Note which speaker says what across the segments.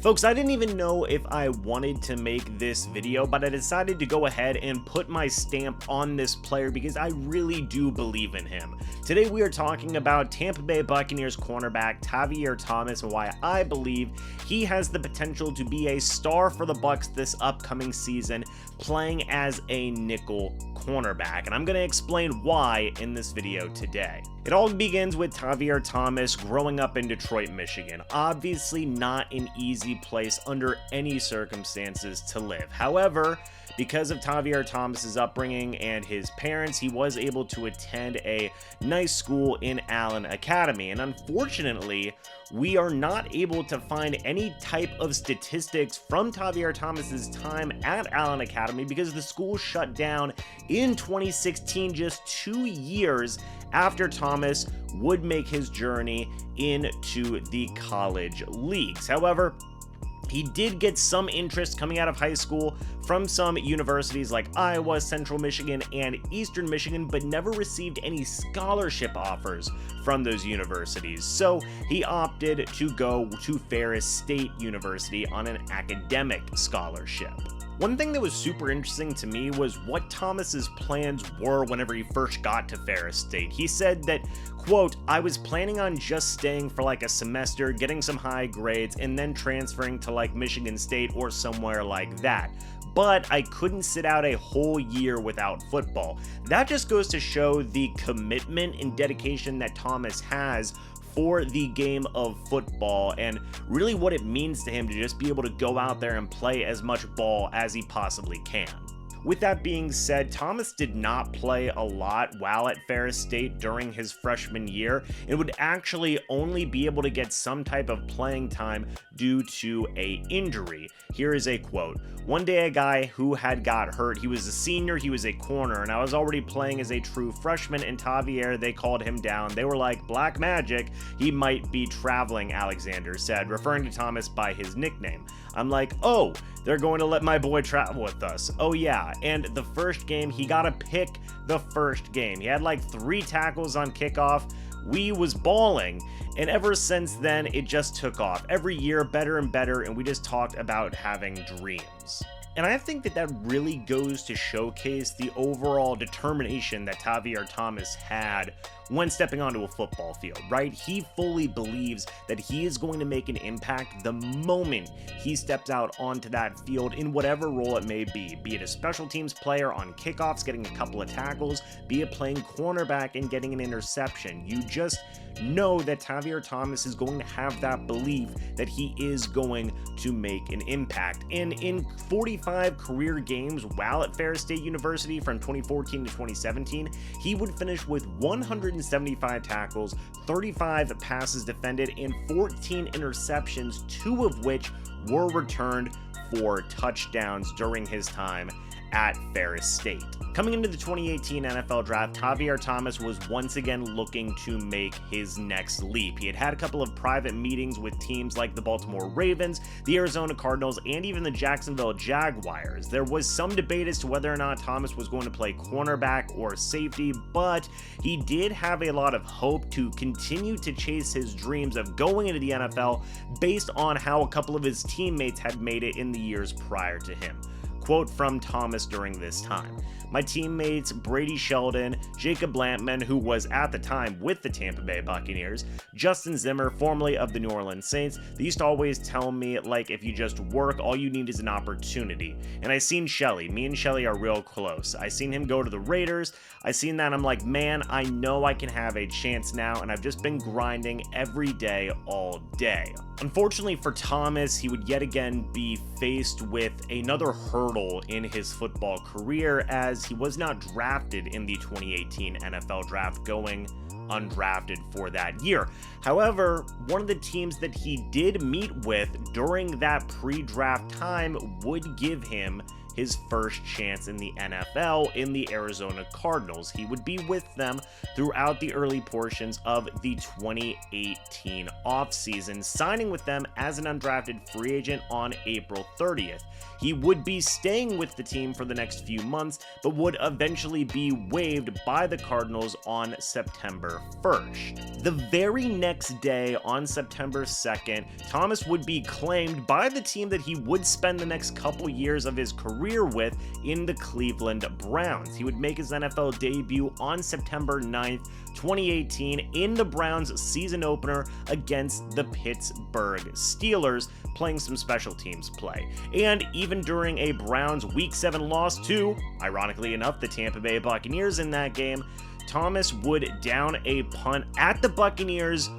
Speaker 1: Folks, I didn't even know if I wanted to make this video, but I decided to go ahead and put my stamp on this player because I really do believe in him. Today we are talking about Tampa Bay Buccaneers cornerback Tavierre Thomas and why I believe he has the potential to be a star for the Bucs this upcoming season, playing as a nickel cornerback, and I'm going to explain why in this video today. It all begins with Tavierre Thomas growing up in Detroit, Michigan. Obviously not an easy place under any circumstances to live. However, because of Tavierre Thomas's upbringing and his parents, he was able to attend a nice school in Allen Academy. And unfortunately, we are not able to find any type of statistics from Tavierre Thomas's time at Allen Academy because the school shut down in 2016, just 2 years after Thomas would make his journey into the college leagues. However, he did get some interest coming out of high school from some universities like Iowa, Central Michigan, and Eastern Michigan, but never received any scholarship offers from those universities. So he opted to go to Ferris State University on an academic scholarship. One thing that was super interesting to me was what Thomas's plans were whenever he first got to Ferris State. He said that, quote, "I was planning on just staying for like a semester, getting some high grades, and then transferring to like Michigan State or somewhere like that. But I couldn't sit out a whole year without football." That just goes to show the commitment and dedication that Thomas has for the game of football and really what it means to him to just be able to go out there and play as much ball as he possibly can. With that being said, Thomas did not play a lot while at Ferris State during his freshman year and would actually only be able to get some type of playing time due to a injury. Here is a quote. "One day a guy who had got hurt, he was a senior, he was a corner, and I was already playing as a true freshman, and Tavierre, they called him down. They were like, black magic, he might be traveling," Alexander said, referring to Thomas by his nickname. "I'm like, oh, they're going to let my boy travel with us. Oh yeah." And the first game, he got a pick the first game. He had like 3 tackles on kickoff. We was balling, and ever since then, it just took off. Every year, better and better, and we just talked about having dreams. And I think that that really goes to showcase the overall determination that Tavierre Thomas had when stepping onto a football field, right? He fully believes that he is going to make an impact the moment he steps out onto that field in whatever role it may be it a special teams player on kickoffs getting a couple of tackles, be it playing cornerback and getting an interception. You just know that Tavierre Thomas is going to have that belief that he is going to make an impact. And in 45 career games while at Ferris State University from 2014 to 2017, he would finish with 175 tackles, 35 passes defended, and 14 interceptions, 2 of which were returned for touchdowns during his time at Ferris State. Coming into the 2018 NFL Draft, Tavierre Thomas was once again looking to make his next leap. He had had a couple of private meetings with teams like the Baltimore Ravens, the Arizona Cardinals, and even the Jacksonville Jaguars. There was some debate as to whether or not Thomas was going to play cornerback or safety, but he did have a lot of hope to continue to chase his dreams of going into the NFL based on how a couple of his teammates had made it in the years prior to him. Quote from Thomas during this time. "My teammates Brady Sheldon, Jacob Lampman, who was at the time with the Tampa Bay Buccaneers, Justin Zimmer, formerly of the New Orleans Saints, they used to always tell me, like, if you just work, all you need is an opportunity. And I seen Shelly. Me and Shelly are real close. I seen him go to the Raiders. I seen that. I'm like, man, I know I can have a chance now, and I've just been grinding every day, all day." Unfortunately for Thomas, he would yet again be faced with another hurdle in his football career as he was not drafted in the 2018 NFL Draft, going undrafted for that year. However, one of the teams that he did meet with during that pre-draft time would give him his first chance in the NFL in the Arizona Cardinals. He would be with them throughout the early portions of the 2018 offseason, signing with them as an undrafted free agent on April 30th. He would be staying with the team for the next few months, but would eventually be waived by the Cardinals on September 1st. The very next day, on September 2nd, Thomas would be claimed by the team that he would spend the next couple years of his career with in the Cleveland Browns. He would make his NFL debut on September 9th, 2018 in the Browns season opener against the Pittsburgh Steelers, playing some special teams play. And even during a Browns Week 7 loss to, ironically enough, the Tampa Bay Buccaneers in that game, Thomas would down a punt at the Buccaneers'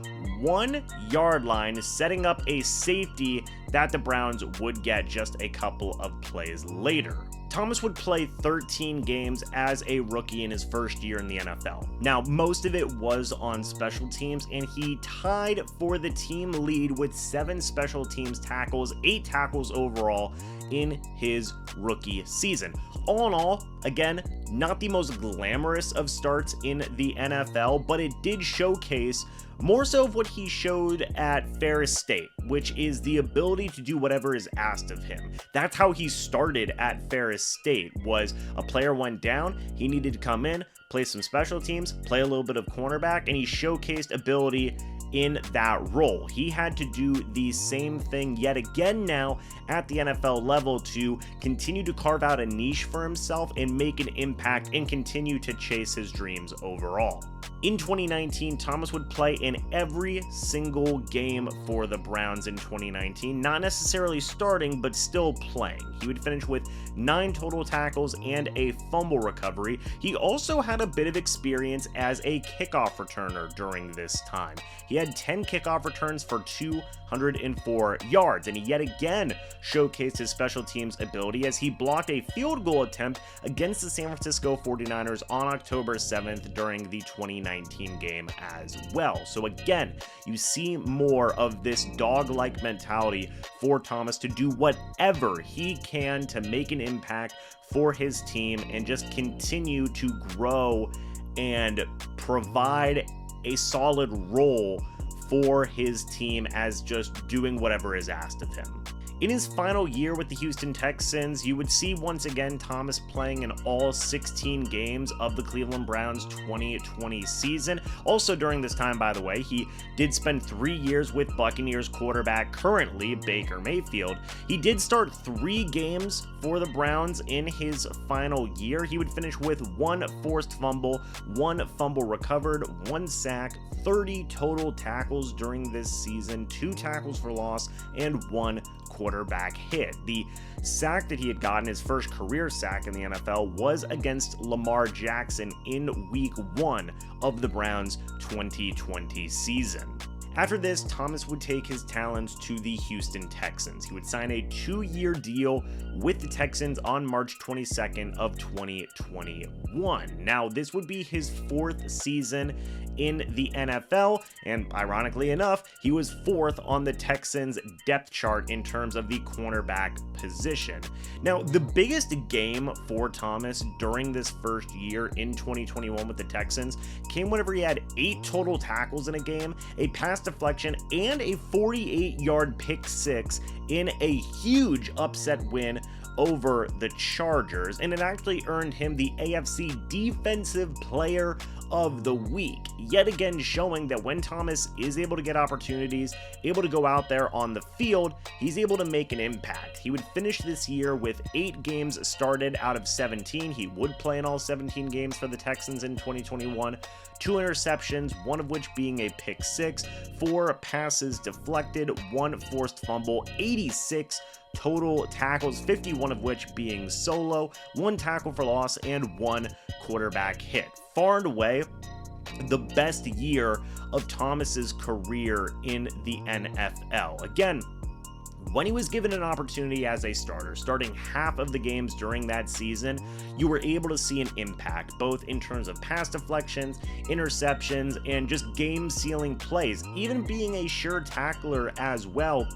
Speaker 1: 1-yard line, setting up a safety that the Browns would get just a couple of plays later. Thomas would play 13 games as a rookie in his first year in the NFL. Now, most of it was on special teams, and he tied for the team lead with 7 special teams tackles, 8 tackles overall in his rookie season. All in all, again, not the most glamorous of starts in the NFL, but it did showcase more so of what he showed at Ferris State, which is the ability to do whatever is asked of him. That's how he started at Ferris State. Was a player went down, he needed to come in, play some special teams, play a little bit of cornerback, and he showcased ability in that role. He had to do the same thing yet again now at the NFL level to continue to carve out a niche for himself and make an impact and continue to chase his dreams overall. In 2019, Thomas would play in every single game for the Browns in 2019, not necessarily starting, but still playing. He would finish with 9 total tackles and a fumble recovery. He also had a bit of experience as a kickoff returner during this time. He had 10 kickoff returns for 204 yards, and he yet again showcased his special teams ability as he blocked a field goal attempt against the San Francisco 49ers on October 7th during the 2019 game as well. So again, you see more of this dog-like mentality for Thomas to do whatever he can to make an impact for his team and just continue to grow and provide a solid role for his team as just doing whatever is asked of him. In his final year with the Houston Texans, you would see once again Thomas playing in all 16 games of the Cleveland Browns 2020 season. Also during this time, by the way, he did spend 3 years with Buccaneers quarterback, currently Baker Mayfield. He did start 3 games for the Browns in his final year. He would finish with 1 forced fumble, 1 fumble recovered, 1 sack, 30 total tackles during this season, 2 tackles for loss, and 1 quarterback hit. The sack that he had gotten, his first career sack in the NFL, was against Lamar Jackson in Week 1 of the Browns 2020 season. After this, Thomas would take his talents to the Houston Texans. He would sign a 2-year deal with the Texans on March 22nd of 2021. Now, this would be his 4th season in the NFL, and ironically enough, he was 4th on the Texans depth chart in terms of the cornerback position. Now, the biggest game for Thomas during this first year in 2021 with the Texans came whenever he had 8 total tackles in a game, a pass deflection, and a 48-yard pick six in a huge upset win over the Chargers, and it actually earned him the AFC Defensive Player of the Week, yet again showing that when Thomas is able to get opportunities, able to go out there on the field, he's able to make an impact. He would finish this year with 8 games started out of 17. He would play in all 17 games for the Texans in 2021. 2 interceptions, one of which being a pick six, 4 passes deflected, 1 forced fumble, 86 total tackles, 51 of which being solo, 1 tackle for loss, and 1 quarterback hit. Far and away, the best year of Thomas's career in the NFL. Again, when he was given an opportunity as a starter, starting half of the games during that season, you were able to see an impact, both in terms of pass deflections, interceptions, and just game-sealing plays, even being a sure tackler as well.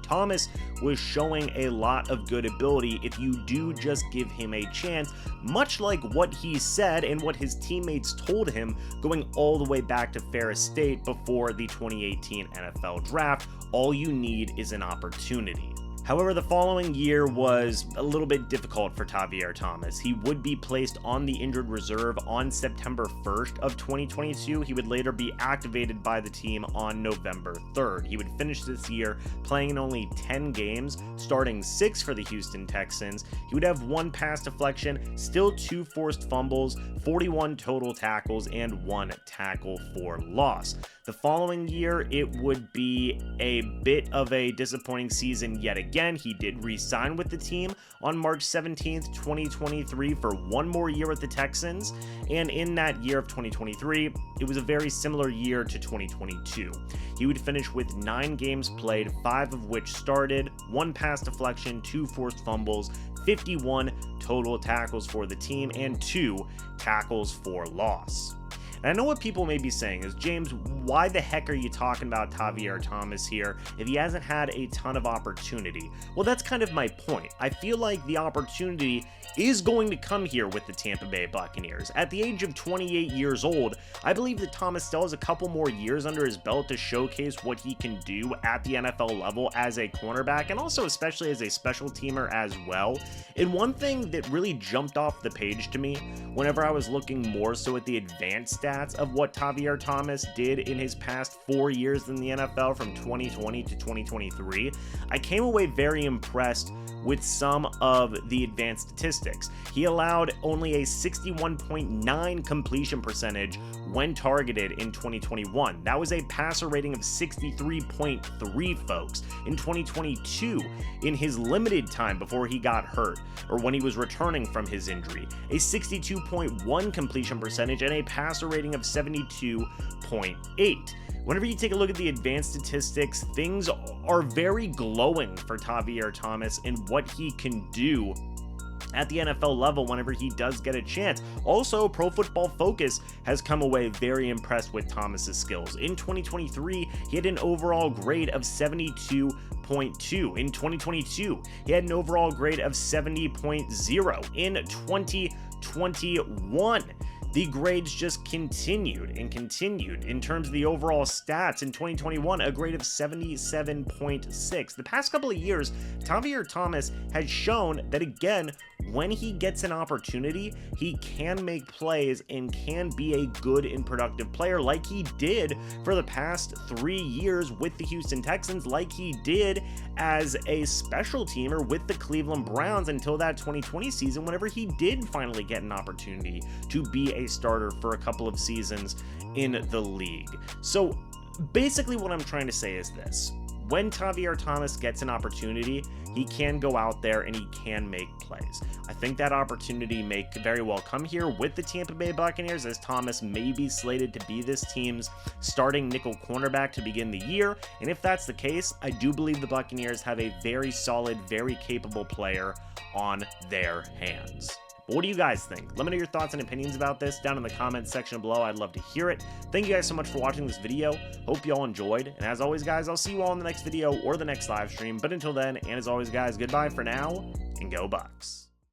Speaker 1: Thomas was showing a lot of good ability if you do just give him a chance, much like what he said and what his teammates told him going all the way back to Ferris State before the 2018 NFL Draft. All you need is an opportunity. However, the following year was a little bit difficult for Tavierre Thomas. He would be placed on the injured reserve on September 1st of 2022. He would later be activated by the team on November 3rd. He would finish this year playing in only 10 games, starting 6 for the Houston Texans. He would have 1 pass deflection, still 2 forced fumbles, 41 total tackles, and 1 tackle for loss. The following year, it would be a bit of a disappointing season yet again. He did re-sign with the team on March 17th, 2023 for 1 more year with the Texans, and in that year of 2023, it was a very similar year to 2022. He would finish with 9 games played, 5 of which started, 1 pass deflection, 2 forced fumbles, 51 total tackles for the team, and 2 tackles for loss. And I know what people may be saying is, James, why the heck are you talking about Tavierre Thomas here if he hasn't had a ton of opportunity? Well, that's kind of my point. I feel like the opportunity is going to come here with the Tampa Bay Buccaneers. At the age of 28 years old, I believe that Thomas still has a couple more years under his belt to showcase what he can do at the NFL level as a cornerback, and also especially as a special teamer as well. And one thing that really jumped off the page to me whenever I was looking more so at the advanced stats of what Tavierre Thomas did in his past 4 years in the NFL from 2020 to 2023, I came away very impressed with some of the advanced statistics. He allowed only a 61.9 completion percentage when targeted in 2021. That was a passer rating of 63.3, folks. In 2022, in his limited time before he got hurt, or when he was returning from his injury, a 62.1 completion percentage and a passer rating of 72.8. Whenever you take a look at the advanced statistics, things are very glowing for Tavierre Thomas and what he can do at the NFL level whenever he does get a chance. Also, Pro Football Focus has come away very impressed with Thomas's skills. In 2023, he had an overall grade of 72.2. In 2022, he had an overall grade of 70.0. In 2021, the grades just continued and continued. In terms of the overall stats, in 2021, a grade of 77.6. The past couple of years, Tavierre Thomas has shown that, again, when he gets an opportunity, he can make plays and can be a good and productive player, like he did for the past 3 years with the Houston Texans, like he did as a special teamer with the Cleveland Browns until that 2020 season, whenever he did finally get an opportunity to be a starter for a couple of seasons in the league. So basically what I'm trying to say is this: when Tavierre Thomas gets an opportunity, he can go out there and he can make plays. I think that opportunity may very well come here with the Tampa Bay Buccaneers, as Thomas may be slated to be this team's starting nickel cornerback to begin the year. And if that's the case, I do believe the Buccaneers have a very solid, very capable player on their hands. But what do you guys think? Let me know your thoughts and opinions about this down in the comments section below. I'd love to hear it. Thank you guys so much for watching this video. Hope you all enjoyed. And as always, guys, I'll see you all in the next video or the next live stream. But until then, and as always, guys, goodbye for now, and go Bucs.